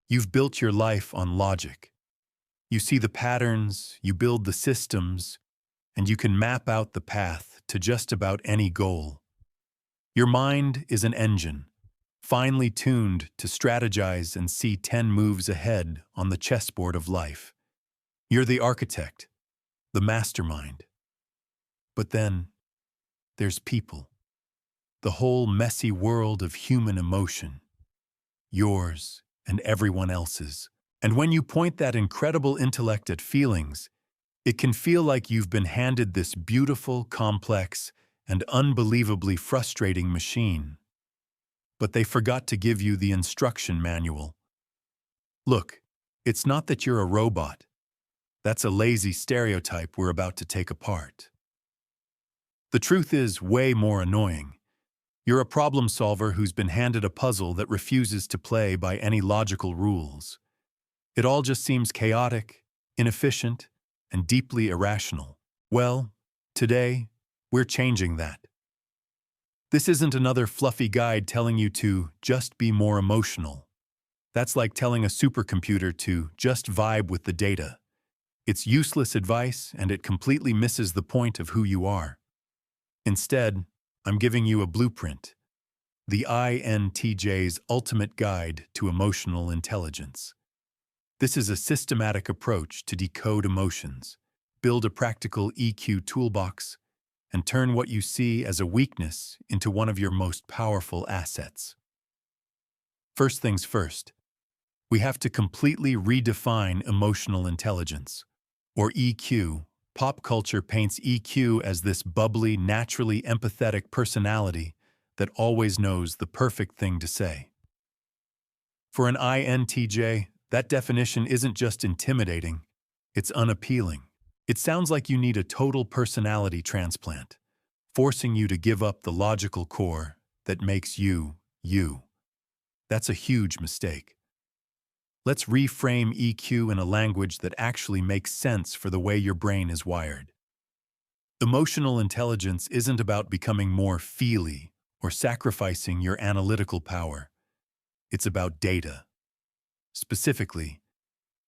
You've built your life on logic. You see the patterns, you build the systems, and you can map out the path to just about any goal. Your mind is an engine, finely tuned to strategize and see 10 moves ahead on the chessboard of life. You're the architect, the mastermind. But then, there's people. The whole messy world of human emotion. Yours and everyone else's. And when you point that incredible intellect at feelings, it can feel like you've been handed this beautiful, complex, and unbelievably frustrating machine. But they forgot to give you the instruction manual. Look, it's not that you're a robot. That's a lazy stereotype we're about to take apart. The truth is way more annoying. You're a problem solver who's been handed a puzzle that refuses to play by any logical rules. It all just seems chaotic, inefficient, and deeply irrational. Well, today, we're changing that. This isn't another fluffy guide telling you to just be more emotional. That's like telling a supercomputer to just vibe with the data. It's useless advice, and it completely misses the point of who you are. Instead, I'm giving you a blueprint, the INTJ's ultimate guide to emotional intelligence. This is a systematic approach to decode emotions, build a practical EQ toolbox, and turn what you see as a weakness into one of your most powerful assets. First things first, we have to completely redefine emotional intelligence, or EQ. Pop culture paints EQ as this bubbly, naturally empathetic personality that always knows the perfect thing to say. For an INTJ, that definition isn't just intimidating, it's unappealing. It sounds like you need a total personality transplant, forcing you to give up the logical core that makes you, you. That's a huge mistake. Let's reframe EQ in a language that actually makes sense for the way your brain is wired. Emotional intelligence isn't about becoming more feely or sacrificing your analytical power. It's about data. Specifically,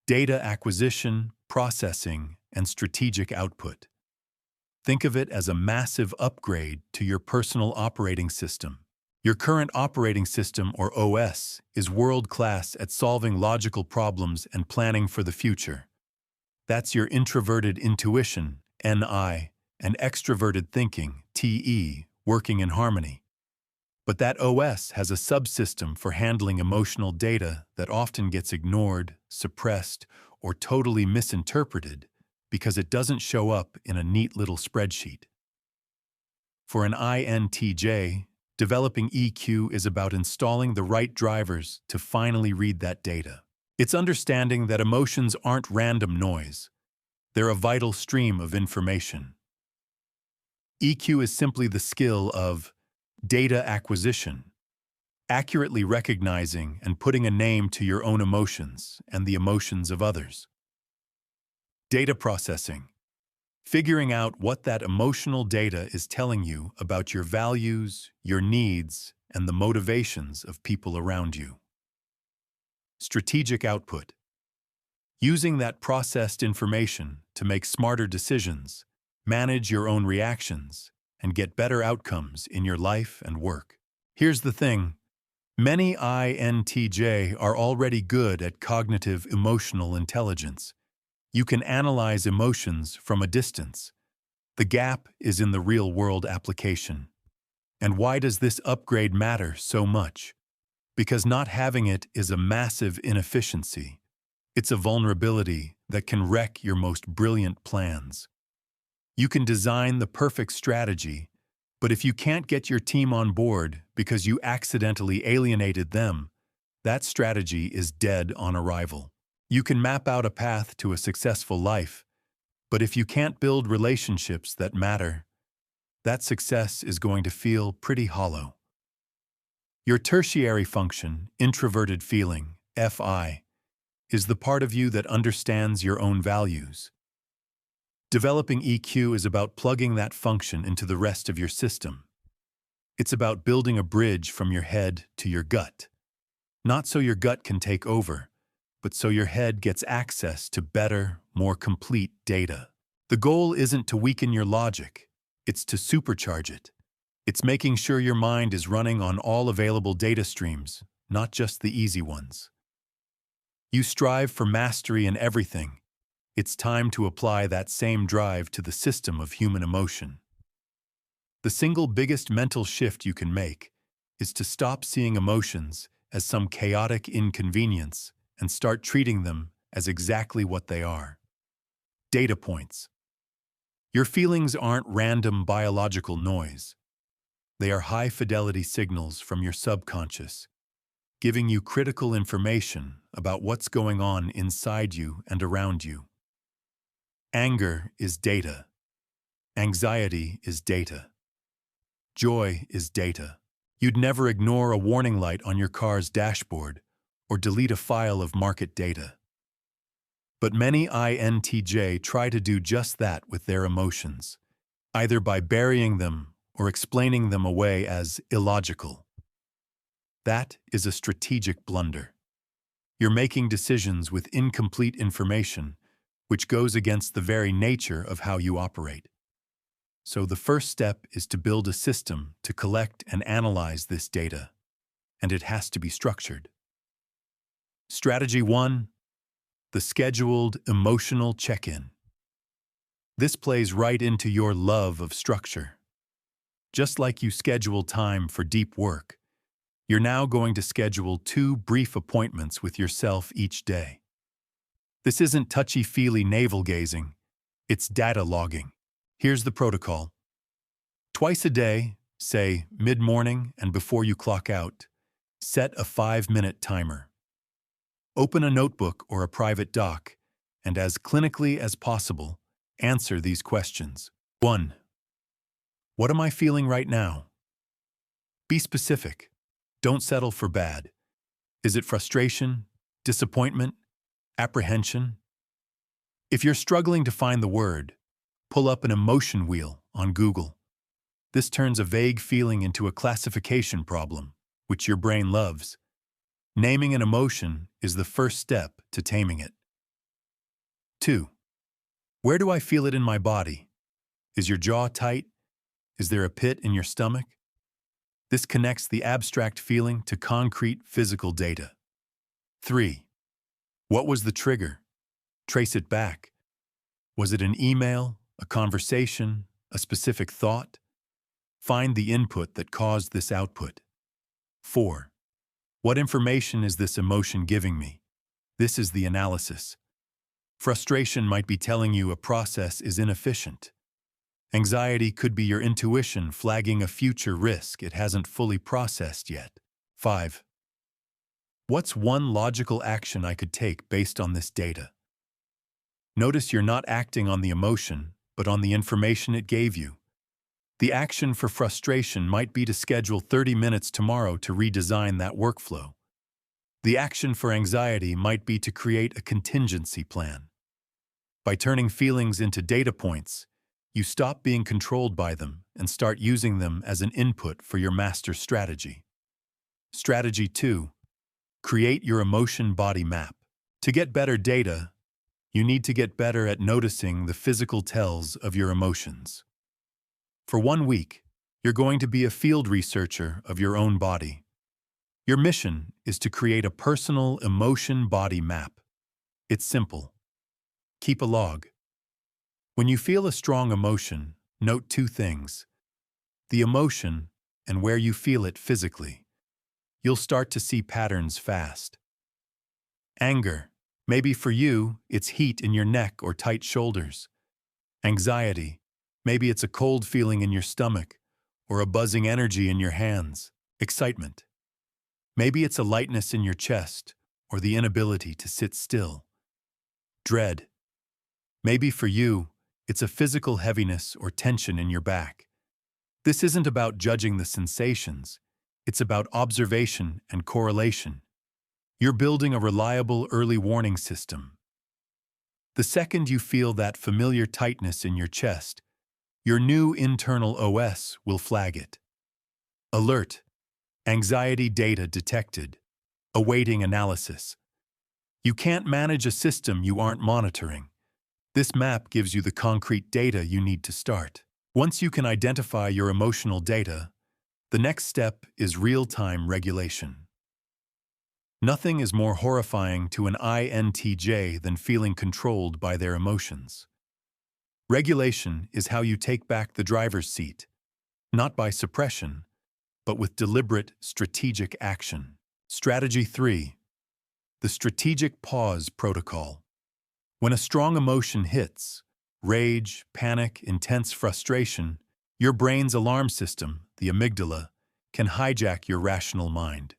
data acquisition, processing, and strategic output. Think of it as a massive upgrade to your personal operating system. Your current operating system, or OS, is world-class at solving logical problems and planning for the future. That's your introverted intuition, NI, and extroverted thinking, TE, working in harmony. But that OS has a subsystem for handling emotional data that often gets ignored, suppressed, or totally misinterpreted because it doesn't show up in a neat little spreadsheet. For an INTJ, developing EQ is about installing the right drivers to finally read that data. It's understanding that emotions aren't random noise. They're a vital stream of information. EQ is simply the skill of data acquisition, accurately recognizing and putting a name to your own emotions and the emotions of others. Data processing, figuring out what that emotional data is telling you about your values, your needs, and the motivations of people around you. Strategic output, using that processed information to make smarter decisions, manage your own reactions, and get better outcomes in your life and work. Here's the thing, many INTJ are already good at cognitive emotional intelligence. You can analyze emotions from a distance. The gap is in the real-world application. And why does this upgrade matter so much? Because not having it is a massive inefficiency. It's a vulnerability that can wreck your most brilliant plans. You can design the perfect strategy, but if you can't get your team on board because you accidentally alienated them, that strategy is dead on arrival. You can map out a path to a successful life, but if you can't build relationships that matter, that success is going to feel pretty hollow. Your tertiary function, introverted feeling, FI, is the part of you that understands your own values. Developing EQ is about plugging that function into the rest of your system. It's about building a bridge from your head to your gut. Not so your gut can take over, but so your head gets access to better, more complete data. The goal isn't to weaken your logic, it's to supercharge it. It's making sure your mind is running on all available data streams, not just the easy ones. You strive for mastery in everything. It's time to apply that same drive to the system of human emotion. The single biggest mental shift you can make is to stop seeing emotions as some chaotic inconvenience and start treating them as exactly what they are. Data points. Your feelings aren't random biological noise. They are high-fidelity signals from your subconscious, giving you critical information about what's going on inside you and around you. Anger is data. Anxiety is data. Joy is data. You'd never ignore a warning light on your car's dashboard or delete a file of market data. But many INTJ try to do just that with their emotions, either by burying them or explaining them away as illogical. That is a strategic blunder. You're making decisions with incomplete information, which goes against the very nature of how you operate. So the first step is to build a system to collect and analyze this data, and it has to be structured. Strategy 1. The scheduled emotional check-in. This plays right into your love of structure. Just like you schedule time for deep work, you're now going to schedule 2 brief appointments with yourself each day. This isn't touchy-feely navel-gazing, it's data logging. Here's the protocol. Twice a day, say mid-morning and before you clock out, set a 5-minute timer. Open a notebook or a private doc, and as clinically as possible, answer these questions. 1. What am I feeling right now? Be specific. Don't settle for bad. Is it frustration, disappointment, apprehension? If you're struggling to find the word, pull up an emotion wheel on Google. This turns a vague feeling into a classification problem, which your brain loves. Naming an emotion is the first step to taming it. 2. Where do I feel it in my body? Is your jaw tight? Is there a pit in your stomach? This connects the abstract feeling to concrete physical data. 3. What was the trigger? Trace it back. Was it an email, a conversation, a specific thought? Find the input that caused this output. 4. What information is this emotion giving me? This is the analysis. Frustration might be telling you a process is inefficient. Anxiety could be your intuition flagging a future risk it hasn't fully processed yet. 5. What's one logical action I could take based on this data? Notice you're not acting on the emotion, but on the information it gave you. The action for frustration might be to schedule 30 minutes tomorrow to redesign that workflow. The action for anxiety might be to create a contingency plan. By turning feelings into data points, you stop being controlled by them and start using them as an input for your master strategy. Strategy 2. Create your emotion body map. To get better data, you need to get better at noticing the physical tells of your emotions. For 1 week, you're going to be a field researcher of your own body. Your mission is to create a personal emotion body map. It's simple. Keep a log. When you feel a strong emotion, note 2 things: the emotion and where you feel it physically. You'll start to see patterns fast. Anger. Maybe for you, it's heat in your neck or tight shoulders. Anxiety. Maybe it's a cold feeling in your stomach or a buzzing energy in your hands. Excitement. Maybe it's a lightness in your chest or the inability to sit still. Dread. Maybe for you, it's a physical heaviness or tension in your back. This isn't about judging the sensations. It's about observation and correlation. You're building a reliable early warning system. The second you feel that familiar tightness in your chest, your new internal OS will flag it. Alert. Anxiety data detected. Awaiting analysis. You can't manage a system you aren't monitoring. This map gives you the concrete data you need to start. Once you can identify your emotional data, the next step is real-time regulation. Nothing is more horrifying to an INTJ than feeling controlled by their emotions. Regulation is how you take back the driver's seat, not by suppression, but with deliberate, strategic action. Strategy 3. The strategic pause protocol. When a strong emotion hits, rage, panic, intense frustration, your brain's alarm system, the amygdala, can hijack your rational mind.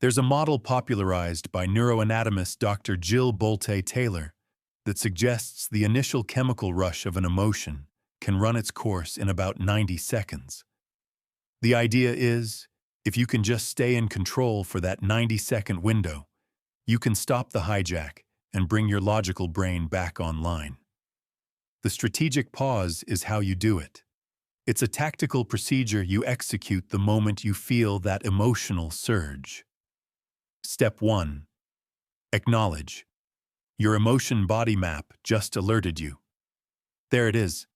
There's a model popularized by neuroanatomist Dr. Jill Bolte-Taylor that suggests the initial chemical rush of an emotion can run its course in about 90 seconds. The idea is, if you can just stay in control for that 90-second window, you can stop the hijack and bring your logical brain back online. The strategic pause is how you do it. It's a tactical procedure you execute the moment you feel that emotional surge. Step 1. Acknowledge. Your emotion body map just alerted you. There it is.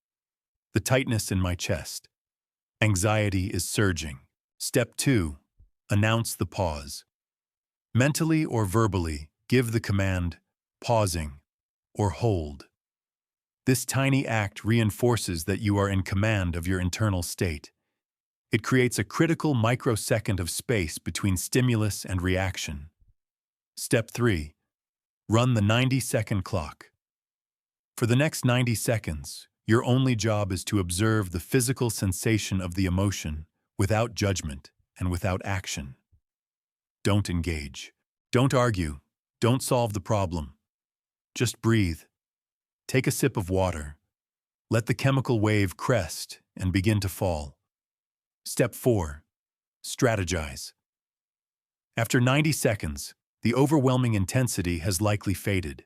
The tightness in my chest. Anxiety is surging. Step 2. Announce the pause. Mentally or verbally, give the command, pausing, or hold. This tiny act reinforces that you are in command of your internal state. It creates a critical microsecond of space between stimulus and reaction. Step 3. Run the 90-second clock. For the next 90 seconds, your only job is to observe the physical sensation of the emotion without judgment and without action. Don't engage. Don't argue. Don't solve the problem. Just breathe. Take a sip of water. Let the chemical wave crest and begin to fall. Step 4. Strategize. After 90 seconds, the overwhelming intensity has likely faded.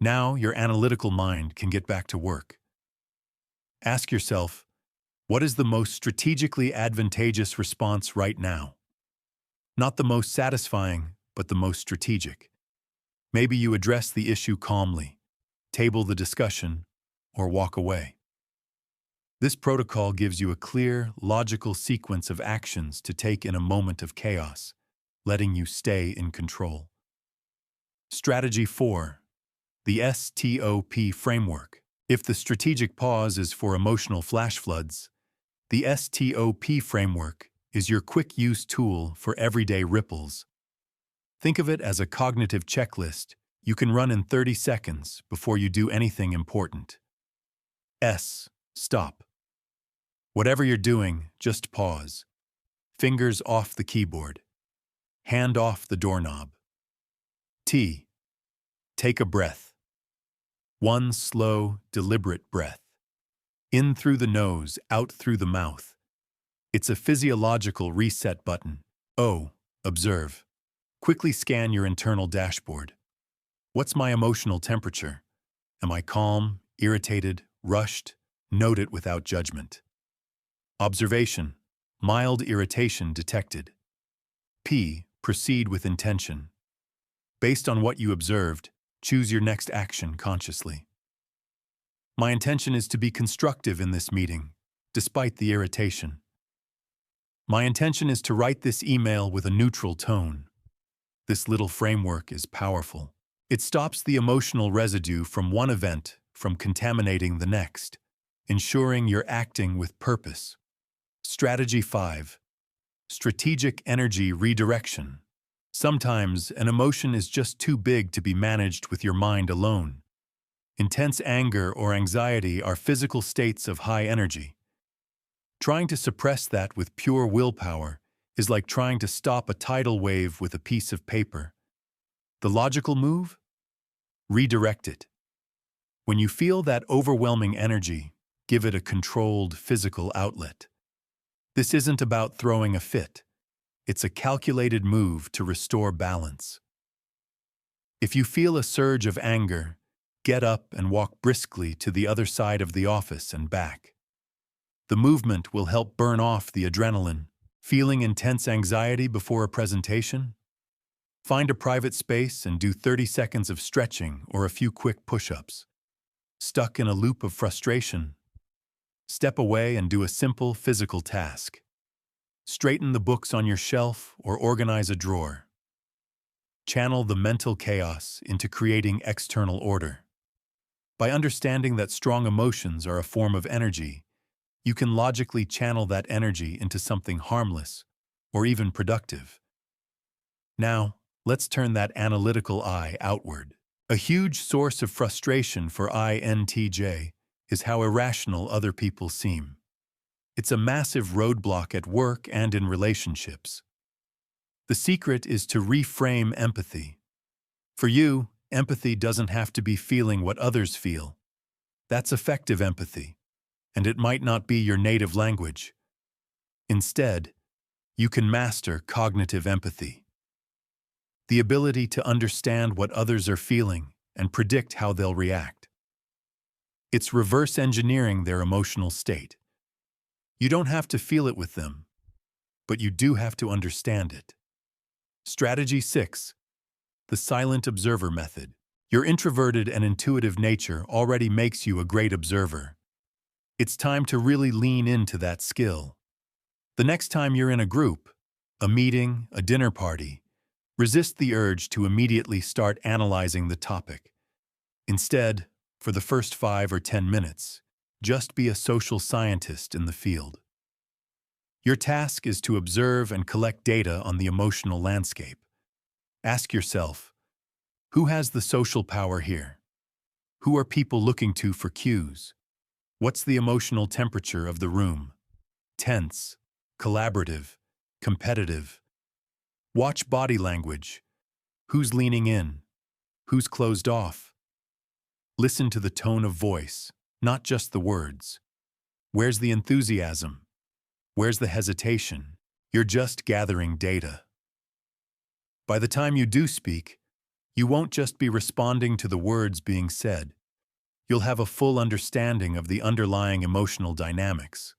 Now your analytical mind can get back to work. Ask yourself, what is the most strategically advantageous response right now? Not the most satisfying, but the most strategic. Maybe you address the issue calmly, table the discussion, or walk away. This protocol gives you a clear, logical sequence of actions to take in a moment of chaos, letting you stay in control. Strategy 4. The STOP framework. If the strategic pause is for emotional flash floods, the STOP framework is your quick-use tool for everyday ripples. Think of it as a cognitive checklist you can run in 30 seconds before you do anything important. S. Stop. Whatever you're doing, just pause. Fingers off the keyboard. Hand off the doorknob. T. Take a breath. One slow, deliberate breath. In through the nose, out through the mouth. It's a physiological reset button. O. Observe. Quickly scan your internal dashboard. What's my emotional temperature? Am I calm, irritated, rushed? Note it without judgment. Observation. Mild irritation detected. P. Proceed with intention. Based on what you observed, choose your next action consciously. My intention is to be constructive in this meeting, despite the irritation. My intention is to write this email with a neutral tone. This little framework is powerful. It stops the emotional residue from one event from contaminating the next, ensuring you're acting with purpose. Strategy 5. Strategic energy redirection. Sometimes an emotion is just too big to be managed with your mind alone. Intense anger or anxiety are physical states of high energy. Trying to suppress that with pure willpower is like trying to stop a tidal wave with a piece of paper. The logical move? Redirect it. When you feel that overwhelming energy, give it a controlled physical outlet. This isn't about throwing a fit. It's a calculated move to restore balance. If you feel a surge of anger, get up and walk briskly to the other side of the office and back. The movement will help burn off the adrenaline. Feeling intense anxiety before a presentation? Find a private space and do 30 seconds of stretching or a few quick push-ups. Stuck in a loop of frustration? Step away and do a simple physical task. Straighten the books on your shelf or organize a drawer. Channel the mental chaos into creating external order. By understanding that strong emotions are a form of energy, you can logically channel that energy into something harmless or even productive. Now, let's turn that analytical eye outward. A huge source of frustration for INTJ is how irrational other people seem. It's a massive roadblock at work and in relationships. The secret is to reframe empathy. For you, empathy doesn't have to be feeling what others feel. That's effective empathy, and it might not be your native language. Instead, you can master cognitive empathy. The ability to understand what others are feeling and predict how they'll react. It's reverse engineering their emotional state. You don't have to feel it with them, but you do have to understand it. Strategy 6. The silent observer method. Your introverted and intuitive nature already makes you a great observer. It's time to really lean into that skill. The next time you're in a group, a meeting, a dinner party, resist the urge to immediately start analyzing the topic. Instead, for the first 5 or 10 minutes, just be a social scientist in the field. Your task is to observe and collect data on the emotional landscape. Ask yourself, who has the social power here? Who are people looking to for cues? What's the emotional temperature of the room? Tense, collaborative, competitive. Watch body language. Who's leaning in? Who's closed off? Listen to the tone of voice, not just the words. Where's the enthusiasm? Where's the hesitation? You're just gathering data. By the time you do speak, you won't just be responding to the words being said. You'll have a full understanding of the underlying emotional dynamics.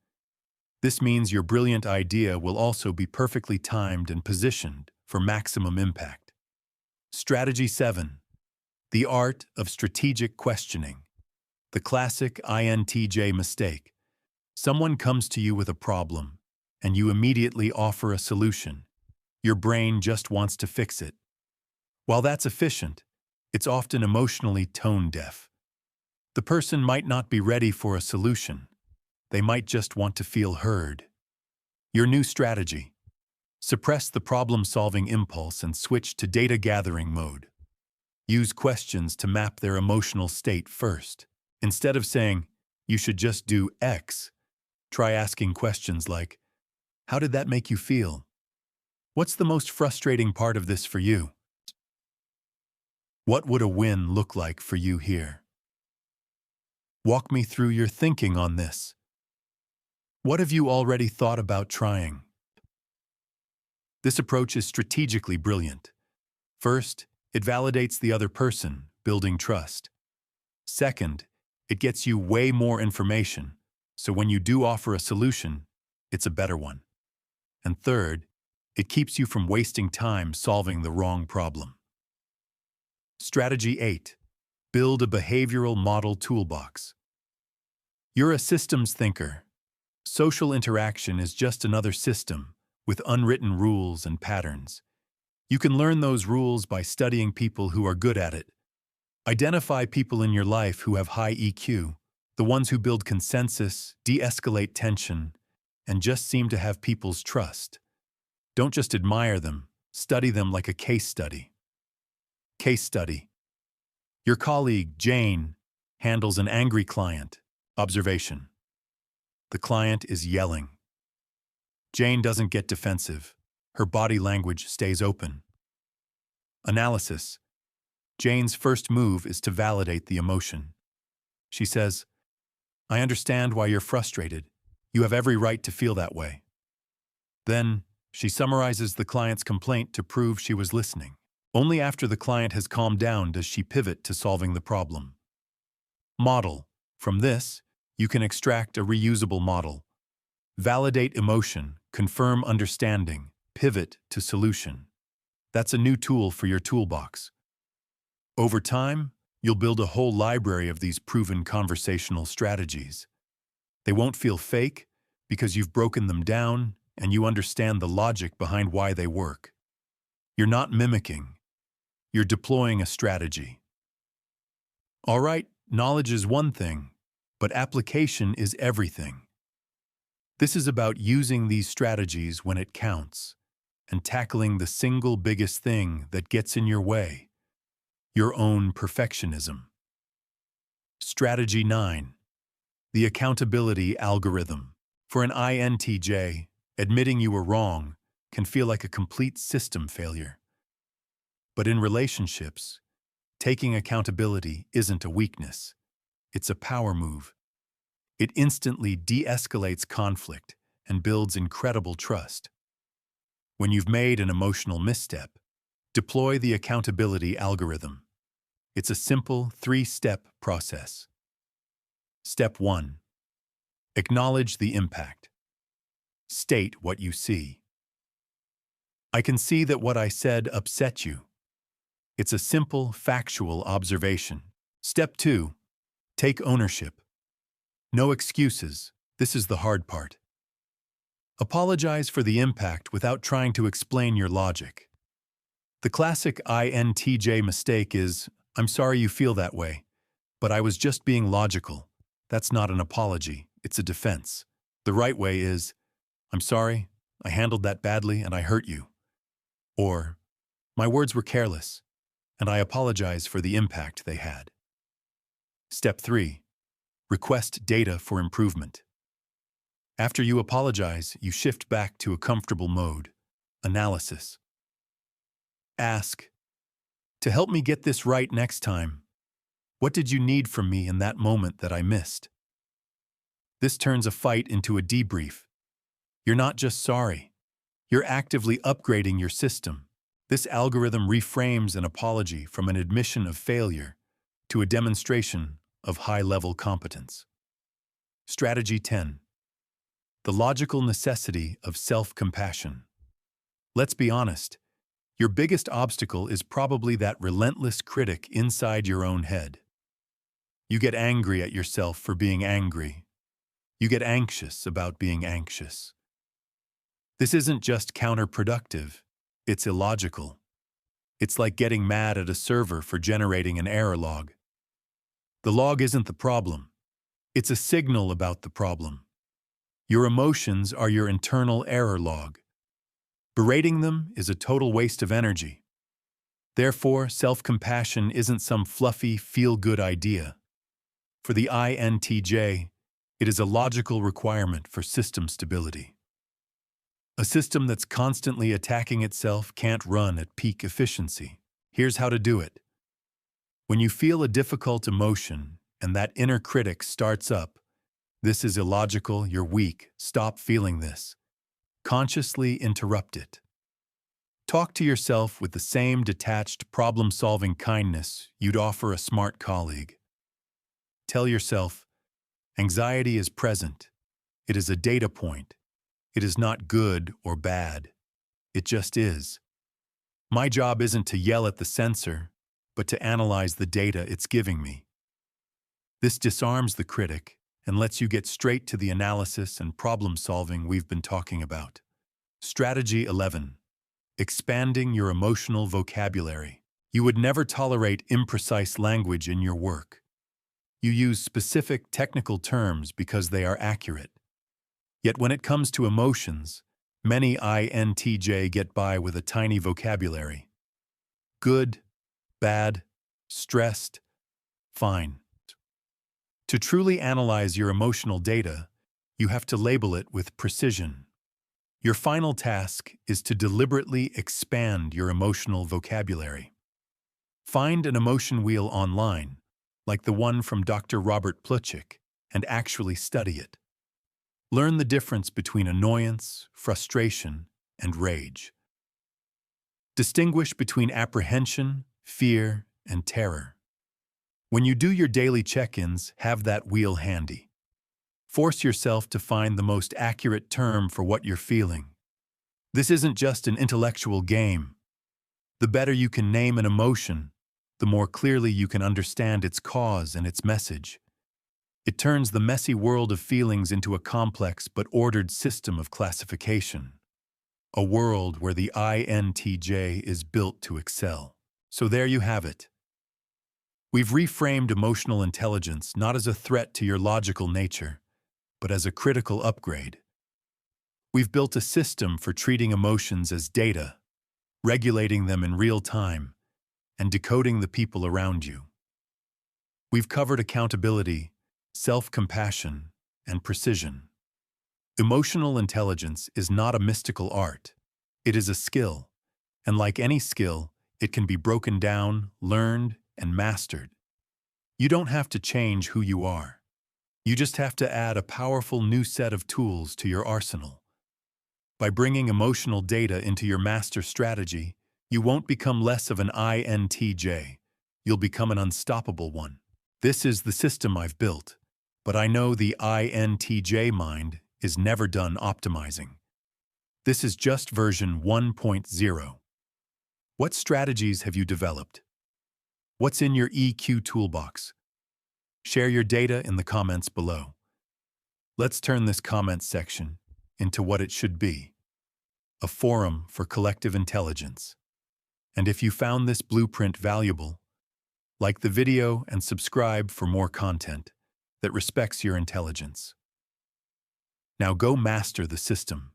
This means your brilliant idea will also be perfectly timed and positioned for maximum impact. Strategy 7. The art of strategic questioning. The classic INTJ mistake. Someone comes to you with a problem, and you immediately offer a solution. Your brain just wants to fix it. While that's efficient, it's often emotionally tone-deaf. The person might not be ready for a solution. They might just want to feel heard. Your new strategy: suppress the problem-solving impulse and switch to data-gathering mode. Use questions to map their emotional state first. Instead of saying, "You should just do X," try asking questions like, "How did that make you feel? What's the most frustrating part of this for you? What would a win look like for you here? Walk me through your thinking on this. What have you already thought about trying?" This approach is strategically brilliant. First, it validates the other person, building trust. Second, it gets you way more information, so when you do offer a solution, it's a better one. And third, it keeps you from wasting time solving the wrong problem. Strategy 8. Build a behavioral model toolbox. You're a systems thinker. Social interaction is just another system with unwritten rules and patterns. You can learn those rules by studying people who are good at it. Identify people in your life who have high EQ, the ones who build consensus, de-escalate tension, and just seem to have people's trust. Don't just admire them, study them like a case study. Case study. Your colleague, Jane, handles an angry client. Observation. The client is yelling. Jane doesn't get defensive. Her body language stays open. Analysis. Jane's first move is to validate the emotion. She says, "I understand why you're frustrated. You have every right to feel that way." Then, she summarizes the client's complaint to prove she was listening. Only after the client has calmed down does she pivot to solving the problem. Model. From this, you can extract a reusable model. Validate emotion, confirm understanding, pivot to solution. That's a new tool for your toolbox. Over time, you'll build a whole library of these proven conversational strategies. They won't feel fake because you've broken them down and you understand the logic behind why they work. You're not mimicking. You're deploying a strategy. All right, knowledge is one thing, but application is everything. This is about using these strategies when it counts and tackling the single biggest thing that gets in your way: your own perfectionism. Strategy 9. The accountability algorithm. For an INTJ, admitting you were wrong can feel like a complete system failure. But in relationships, taking accountability isn't a weakness. It's a power move. It instantly de-escalates conflict and builds incredible trust. When you've made an emotional misstep, deploy the accountability algorithm. It's a simple 3-step process. Step 1. Acknowledge the impact. State what you see. I can see that what I said upset you. It's a simple, factual observation. Step 2. Take ownership. No excuses. This is the hard part. Apologize for the impact without trying to explain your logic. The classic INTJ mistake is, "I'm sorry you feel that way, but I was just being logical." That's not an apology, it's a defense. The right way is, "I'm sorry, I handled that badly and I hurt you." Or, "My words were careless, and I apologize for the impact they had." Step 3. Request data for improvement. After you apologize, you shift back to a comfortable mode: analysis. Ask, "To help me get this right next time, what did you need from me in that moment that I missed?" This turns a fight into a debrief. You're not just sorry. You're actively upgrading your system. This algorithm reframes an apology from an admission of failure to a demonstration of high-level competence. Strategy 10. The logical necessity of self-compassion. Let's be honest, your biggest obstacle is probably that relentless critic inside your own head. You get angry at yourself for being angry. You get anxious about being anxious. This isn't just counterproductive, it's illogical. It's like getting mad at a server for generating an error log. The log isn't the problem. It's a signal about the problem. Your emotions are your internal error log. Berating them is a total waste of energy. Therefore, self-compassion isn't some fluffy, feel-good idea. For the INTJ, it is a logical requirement for system stability. A system that's constantly attacking itself can't run at peak efficiency. Here's how to do it. When you feel a difficult emotion and that inner critic starts up, "This is illogical, you're weak, stop feeling this." Consciously interrupt it. Talk to yourself with the same detached, problem-solving kindness you'd offer a smart colleague. Tell yourself, "Anxiety is present. It is a data point. It is not good or bad. It just is. My job isn't to yell at the sensor, but to analyze the data it's giving me." This disarms the critic and lets you get straight to the analysis and problem-solving we've been talking about. Strategy 11. Expanding your emotional vocabulary. You would never tolerate imprecise language in your work. You use specific technical terms because they are accurate. Yet when it comes to emotions, many INTJ get by with a tiny vocabulary. Good, bad, stressed, fine. To truly analyze your emotional data, you have to label it with precision. Your final task is to deliberately expand your emotional vocabulary. Find an emotion wheel online, like the one from Dr. Robert Plutchik, and actually study it. Learn the difference between annoyance, frustration, and rage. Distinguish between apprehension, fear, and terror. When you do your daily check-ins, have that wheel handy. Force yourself to find the most accurate term for what you're feeling. This isn't just an intellectual game. The better you can name an emotion, the more clearly you can understand its cause and its message. It turns the messy world of feelings into a complex but ordered system of classification. A world where the INTJ is built to excel. So there you have it. We've reframed emotional intelligence not as a threat to your logical nature, but as a critical upgrade. We've built a system for treating emotions as data, regulating them in real time, and decoding the people around you. We've covered accountability, self-compassion, and precision. Emotional intelligence is not a mystical art. It is a skill, and like any skill, it can be broken down, learned, and mastered. You don't have to change who you are. You just have to add a powerful new set of tools to your arsenal. By bringing emotional data into your master strategy, you won't become less of an INTJ. You'll become an unstoppable one. This is the system I've built, but I know the INTJ mind is never done optimizing. This is just version 1.0. What strategies have you developed? What's in your EQ toolbox? Share your data in the comments below. Let's turn this comments section into what it should be: a forum for collective intelligence. And if you found this blueprint valuable, like the video and subscribe for more content that respects your intelligence. Now go master the system.